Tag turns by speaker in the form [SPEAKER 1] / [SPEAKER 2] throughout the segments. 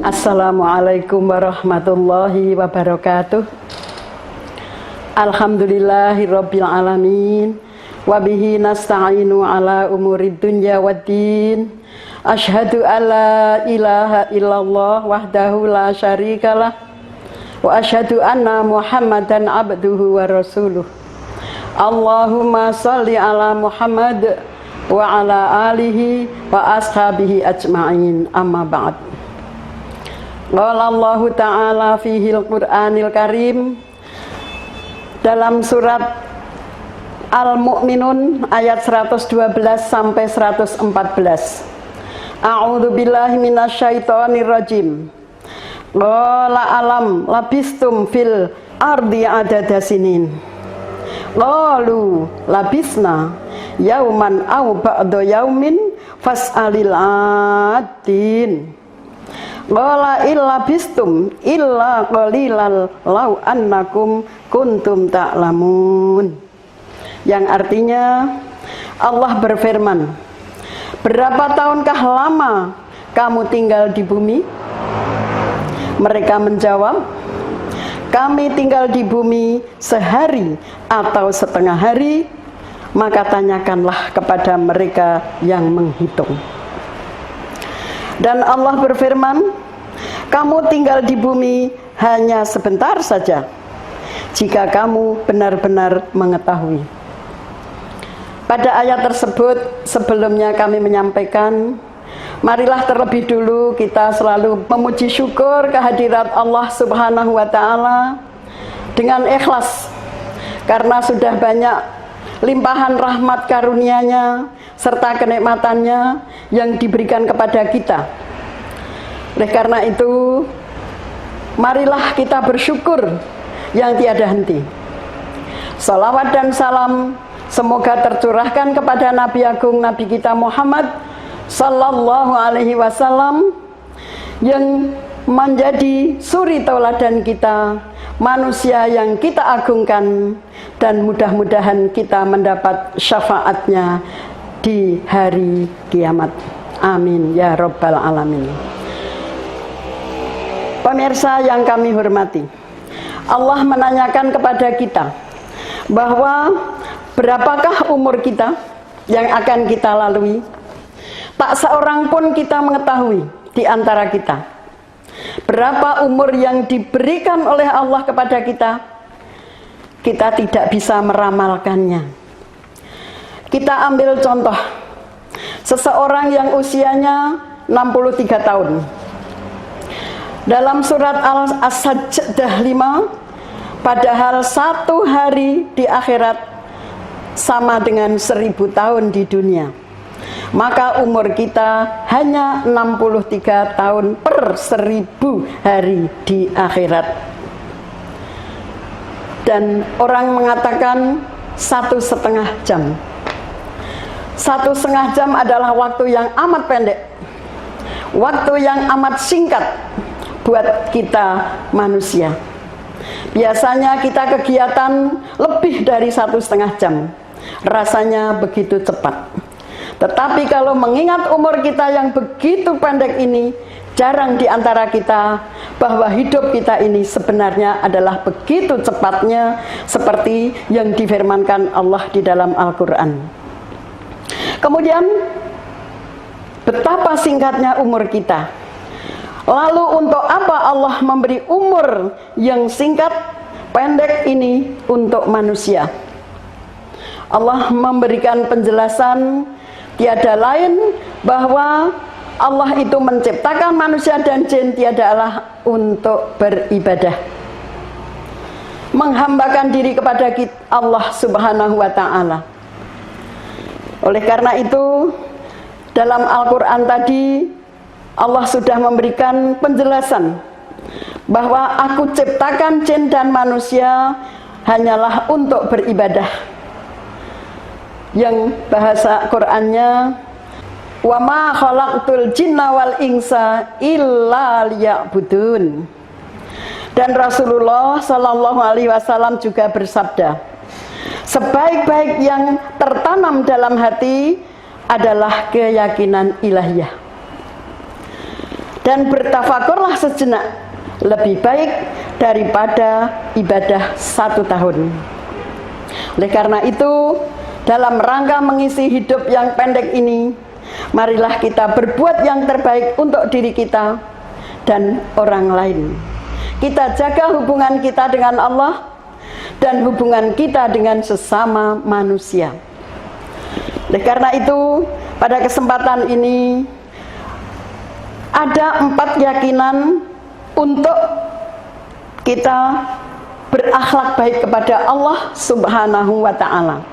[SPEAKER 1] Assalamualaikum warahmatullahi wabarakatuh. Alhamdulillahirabbil alamin. Wabihi nasta'inu ala umurid dunya waddin. Asyhadu alla ilaha illallah wahdahu la syarikalah. Wa asyhadu anna Muhammadan abduhu wa rasuluh. Allahumma sholli ala Muhammad wa ala alihi wa ashabihi ajma'in. Amma ba'd. Qala Allah Ta'ala fihil Qur'anil Karim dalam surat Al-Mu'minun ayat 112 sampai 114. A'udzu billahi minasyaitonir rajim. Qala alam labistum fil ardi adada sinin. Qalu labisna yauman aw ba'da yaumin fas'alil adin. Qala illa bistum illa qalilal law annakum kuntum ta'lamun. Yang artinya Allah berfirman, berapa tahunkah lama kamu tinggal di bumi? Mereka menjawab, kami tinggal di bumi sehari atau setengah hari. Maka tanyakanlah kepada mereka yang menghitung. Dan Allah berfirman, kamu tinggal di bumi hanya sebentar saja jika kamu benar-benar mengetahui. Pada ayat tersebut sebelumnya kami menyampaikan, marilah terlebih dulu kita selalu memuji syukur kehadirat Allah Subhanahu wa Ta'ala dengan ikhlas, karena sudah banyak limpahan rahmat karunia-Nya serta kenikmatannya yang diberikan kepada kita. Oleh karena itu, marilah kita bersyukur yang tiada henti. Salawat dan salam semoga tercurahkan kepada Nabi Agung Nabi kita Muhammad sallallahu alaihi wasallam yang menjadi suri tauladan kita, manusia yang kita agungkan, dan mudah-mudahan kita mendapat syafaatnya di hari kiamat. Amin ya rabbal alamin. Pemirsa yang kami hormati, Allah menanyakan kepada kita bahwa berapakah umur kita yang akan kita lalui. Tak seorang pun kita mengetahui di antara kita berapa umur yang diberikan oleh Allah kepada kita. Kita tidak bisa meramalkannya. Kita ambil contoh seseorang yang usianya 63 tahun. Dalam surat Al-Sajdah 5, padahal satu hari di akhirat sama dengan 1000 tahun di dunia. Maka umur kita hanya 63 tahun per 1000 hari di akhirat. Dan orang mengatakan 1,5 jam. 1,5 jam adalah waktu yang amat pendek, waktu yang amat singkat buat kita manusia. Biasanya kita kegiatan lebih dari 1,5 jam, rasanya begitu cepat. Tetapi kalau mengingat umur kita yang begitu pendek ini, jarang di antara kita bahwa hidup kita ini sebenarnya adalah begitu cepatnya seperti yang difirmankan Allah di dalam Al-Quran. Kemudian, betapa singkatnya umur kita. Lalu untuk apa Allah memberi umur yang singkat, pendek ini untuk manusia? Allah memberikan penjelasan tiada lain bahwa Allah itu menciptakan manusia dan jin tiadalah untuk beribadah, menghambakan diri kepada Allah Subhanahu wa Ta'ala. Oleh karena itu, dalam Al-Quran tadi Allah sudah memberikan penjelasan bahwa aku ciptakan jin dan manusia hanyalah untuk beribadah. Yang bahasa Qurannya, wa ma khalaqtul jinna wal insa illa liya'budun. Dan Rasulullah Shallallahu Alaihi Wasallam juga bersabda, sebaik-baik yang tertanam dalam hati adalah keyakinan ilahiyah. dan bertafakurlah sejenak, lebih baik daripada ibadah 1 tahun. Oleh karena itu, dalam rangka mengisi hidup yang pendek ini, marilah kita berbuat yang terbaik untuk diri kita dan orang lain. Kita jaga hubungan kita dengan Allah dan hubungan kita dengan sesama manusia. Oleh karena itu, pada kesempatan ini ada 4 keyakinan untuk kita berakhlak baik kepada Allah Subhanahu wa ta'ala,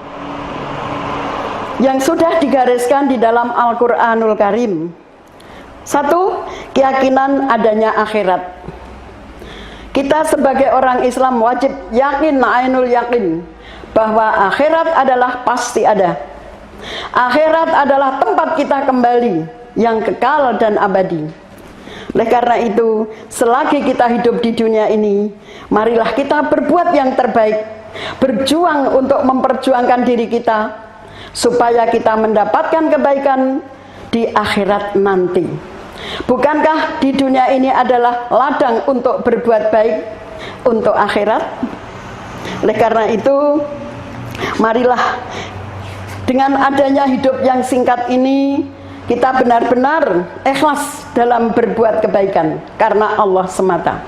[SPEAKER 1] yang sudah digariskan di dalam Al-Quranul Karim. 1, keyakinan adanya akhirat. Kita sebagai orang Islam wajib yakin, ainul yakin, bahwa akhirat adalah pasti ada. Akhirat adalah tempat kita kembali yang kekal dan abadi. Oleh karena itu, selagi kita hidup di dunia ini, marilah kita berbuat yang terbaik, berjuang untuk memperjuangkan diri kita, supaya kita mendapatkan kebaikan di akhirat nanti. Bukankah di dunia ini adalah ladang untuk berbuat baik untuk akhirat? Oleh karena itu, marilah dengan adanya hidup yang singkat ini, kita benar-benar ikhlas dalam berbuat kebaikan karena Allah semata.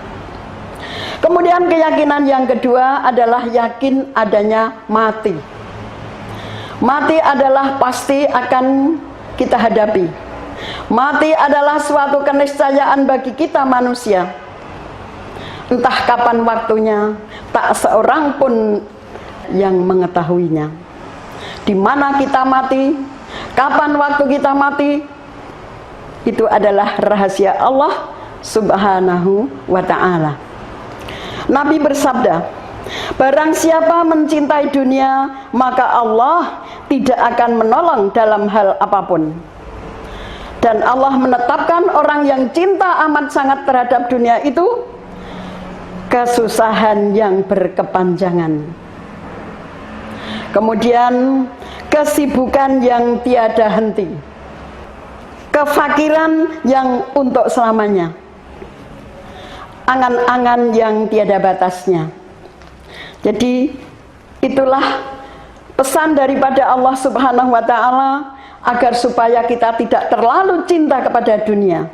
[SPEAKER 1] Kemudian keyakinan yang kedua adalah yakin adanya mati. Mati adalah pasti akan kita hadapi. Mati adalah suatu keniscayaan bagi kita manusia. Entah kapan waktunya, tak seorang pun yang mengetahuinya. Di mana kita mati, kapan waktu kita mati, itu adalah rahasia Allah Subhanahu wa ta'ala. Nabi bersabda, barang siapa mencintai dunia, maka Allah tidak akan menolong dalam hal apapun. Dan Allah menetapkan orang yang cinta amat sangat terhadap dunia itu kesusahan yang berkepanjangan. Kemudian kesibukan yang tiada henti, kefakiran yang untuk selamanya, angan-angan yang tiada batasnya. Jadi itulah pesan daripada Allah Subhanahu wa ta'ala, agar supaya kita tidak terlalu cinta kepada dunia.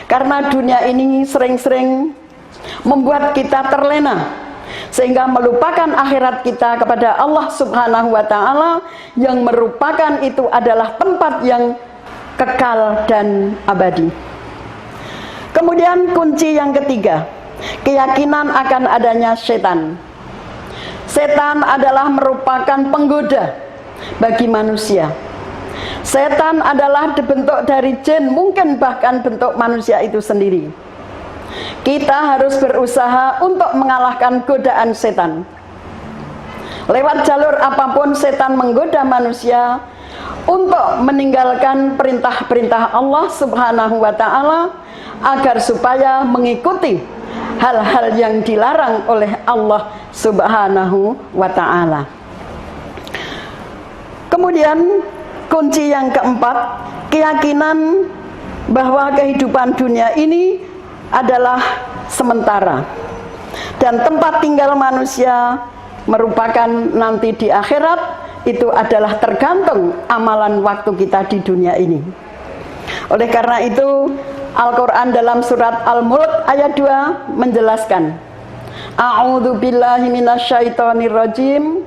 [SPEAKER 1] Karena dunia ini sering-sering membuat kita terlena, sehingga melupakan akhirat kita kepada Allah Subhanahu wa ta'ala, yang merupakan itu adalah tempat yang kekal dan abadi. Kemudian kunci yang ketiga, keyakinan akan adanya setan. Setan adalah merupakan penggoda bagi manusia. Setan adalah bentuk dari jin, mungkin bahkan bentuk manusia itu sendiri. Kita harus berusaha untuk mengalahkan godaan setan. Lewat jalur apapun setan menggoda manusia untuk meninggalkan perintah-perintah Allah Subhanahu wa ta'ala, agar supaya mengikuti hal-hal yang dilarang oleh Allah Subhanahu wa ta'ala. Kemudian kunci yang keempat, keyakinan bahwa kehidupan dunia ini adalah sementara, dan tempat tinggal manusia merupakan nanti di akhirat, itu adalah tergantung amalan waktu kita di dunia ini. Oleh karena itu, Al-Quran dalam surat Al-Mulk ayat 2 menjelaskan, A'udzu billahi minasyaitonir rajim,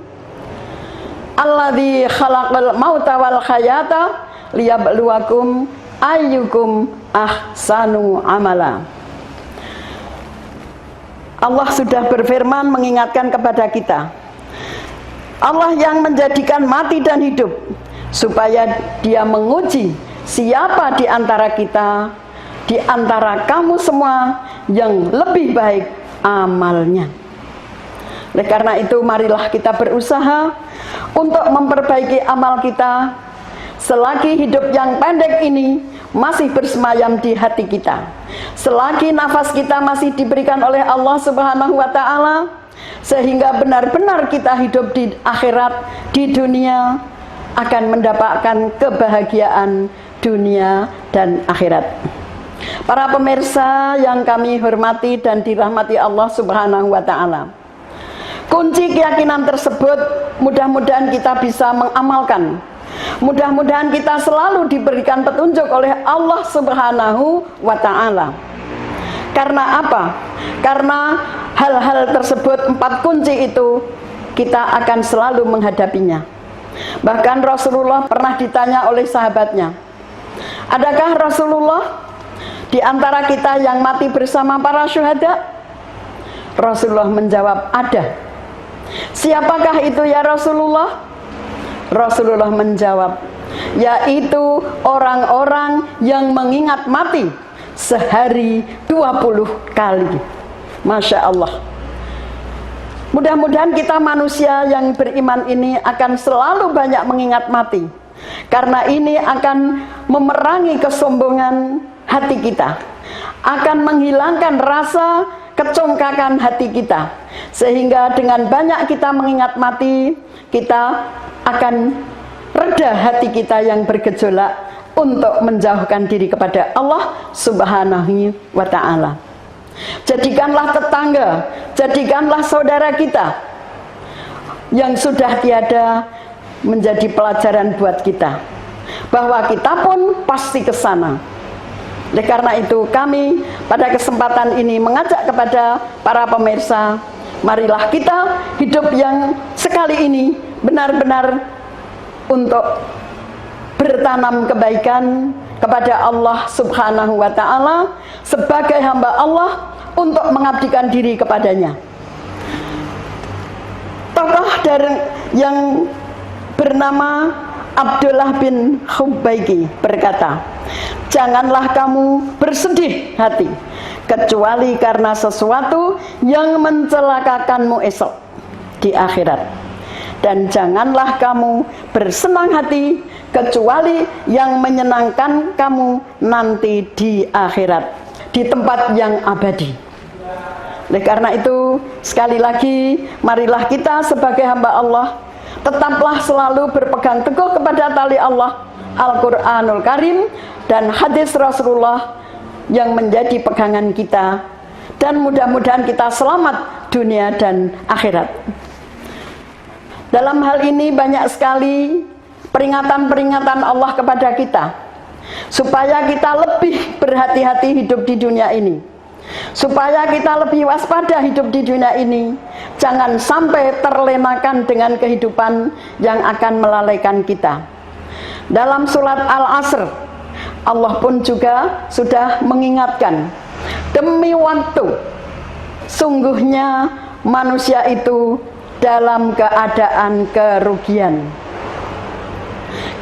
[SPEAKER 1] alladzi khalaqal mauta wal hayata liyabluwakum ayyukum ahsanu amala. Allah sudah berfirman mengingatkan kepada kita, Allah yang menjadikan mati dan hidup, supaya Dia menguji siapa di antara kita, di antara kamu semua, yang lebih baik amalnya. Oleh karena itu, marilah kita berusaha untuk memperbaiki amal kita selagi hidup yang pendek ini masih bersemayam di hati kita, selagi nafas kita masih diberikan oleh Allah Subhanahu wa ta'ala, sehingga benar-benar kita hidup di akhirat, di dunia, akan mendapatkan kebahagiaan dunia dan akhirat. Para pemirsa yang kami hormati dan dirahmati Allah Subhanahu wa Ta'ala, kunci keyakinan tersebut mudah-mudahan kita bisa mengamalkan. Mudah-mudahan kita selalu diberikan petunjuk oleh Allah Subhanahu wa Ta'ala. Karena apa? Karena hal-hal tersebut, 4 kunci itu, kita akan selalu menghadapinya. Bahkan Rasulullah pernah ditanya oleh sahabatnya, adakah Rasulullah di antara kita yang mati bersama para syuhada? Rasulullah menjawab, ada. Siapakah itu ya Rasulullah? Rasulullah menjawab, yaitu orang-orang yang mengingat mati sehari 20 kali. Masya Allah. Mudah-mudahan kita manusia yang beriman ini akan selalu banyak mengingat mati, karena ini akan memerangi kesombongan hati kita, akan menghilangkan rasa kecongkakan hati kita, sehingga dengan banyak kita mengingat mati, kita akan reda hati kita yang bergejolak untuk menjauhkan diri kepada Allah Subhanahu wa Ta'ala. Jadikanlah tetangga, jadikanlah saudara kita yang sudah tiada menjadi pelajaran buat kita, bahwa kita pun pasti ke sana. Oleh karena itu kami pada kesempatan ini mengajak kepada para pemirsa, marilah kita hidup yang sekali ini benar-benar untuk bertanam kebaikan kepada Allah Subhanahu wa Ta'ala sebagai hamba Allah untuk mengabdikan diri kepadanya. Tokoh dari yang bernama Abdullah bin Khubayki berkata, janganlah kamu bersedih hati kecuali karena sesuatu yang mencelakakanmu esok di akhirat, dan janganlah kamu bersenang hati kecuali yang menyenangkan kamu nanti di akhirat, di tempat yang abadi. Oleh karena itu, sekali lagi, marilah kita sebagai hamba Allah tetaplah selalu berpegang teguh kepada tali Allah, Al-Quranul Karim, dan hadis Rasulullah yang menjadi pegangan kita, dan mudah-mudahan kita selamat dunia dan akhirat. Dalam hal ini banyak sekali peringatan-peringatan Allah kepada kita, supaya kita lebih berhati-hati hidup di dunia ini, supaya kita lebih waspada hidup di dunia ini. Jangan sampai terlenakan dengan kehidupan yang akan melalaikan kita. Dalam surat Al-Asr, Allah pun juga sudah mengingatkan, demi waktu, sungguhnya manusia itu dalam keadaan kerugian,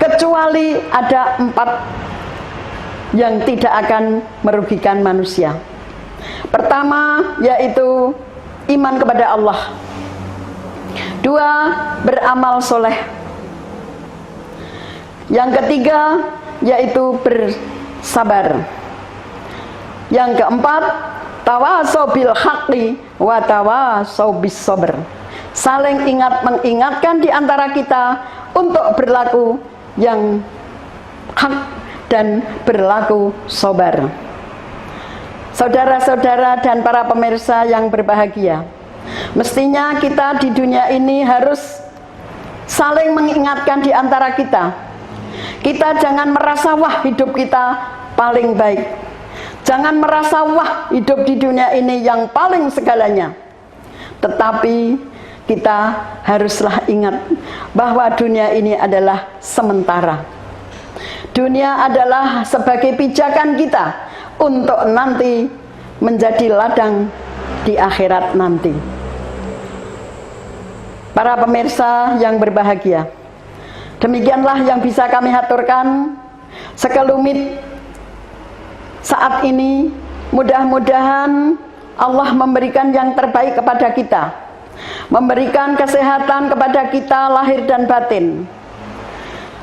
[SPEAKER 1] kecuali ada 4 yang tidak akan merugikan manusia. Pertama, yaitu iman kepada Allah. 2, beramal soleh. Yang ketiga, yaitu bersabar. Yang keempat, tawasau bil haqqi wa tawasau bis sabr. Saling mengingatkan di antara kita untuk berlaku yang hak dan berlaku sabar. Saudara-saudara dan para pemirsa yang berbahagia, mestinya kita di dunia ini harus saling mengingatkan di antara kita. Kita jangan merasa wah hidup kita paling baik, jangan merasa wah hidup di dunia ini yang paling segalanya. Tetapi kita haruslah ingat bahwa dunia ini adalah sementara. Dunia adalah sebagai pijakan kita untuk nanti menjadi ladang di akhirat nanti. Para pemirsa yang berbahagia, demikianlah yang bisa kami haturkan sekelumit saat ini. Mudah-mudahan Allah memberikan yang terbaik kepada kita, memberikan kesehatan kepada kita lahir dan batin,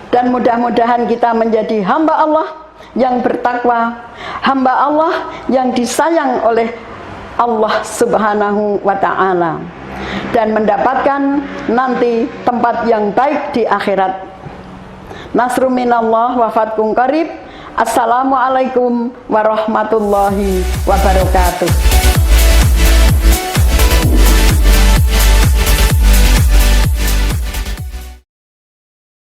[SPEAKER 1] dan mudah-mudahan kita menjadi hamba Allah yang bertakwa, hamba Allah yang disayang oleh Allah Subhanahu wa Ta'ala, dan mendapatkan nanti tempat yang baik di akhirat. Nasru minallah wa fathun qarib. Assalamualaikum warahmatullahi wabarakatuh.